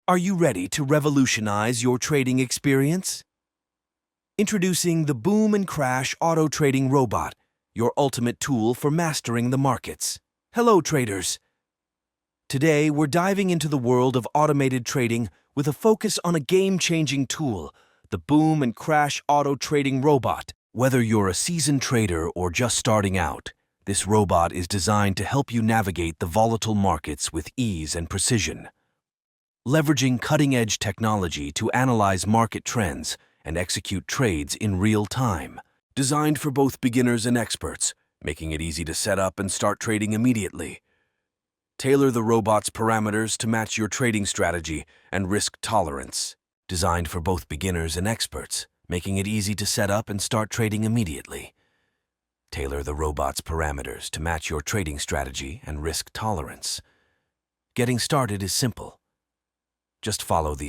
Are you ready to revolutionize your trading experience? Introducing the Boom and Crash Auto Trading Robot, your ultimate tool for mastering the markets. Hello, traders. Today, we're diving into the world of automated trading with a focus on a game-changing tool, the Boom and Crash Auto Trading Robot. Whether you're a seasoned trader or just starting out, this robot is designed to help you navigate the volatile markets with ease and precision. Leveraging cutting-edge technology to analyze market trends and execute trades in real time. Designed for both beginners and experts, making it easy to set up and start trading immediately. Tailor the robot's parameters to match your trading strategy and risk tolerance. Designed for both beginners and experts, making it easy to set up and start trading immediately. Tailor the robot's parameters to match your trading strategy and risk tolerance. Getting started is simple. Just follow these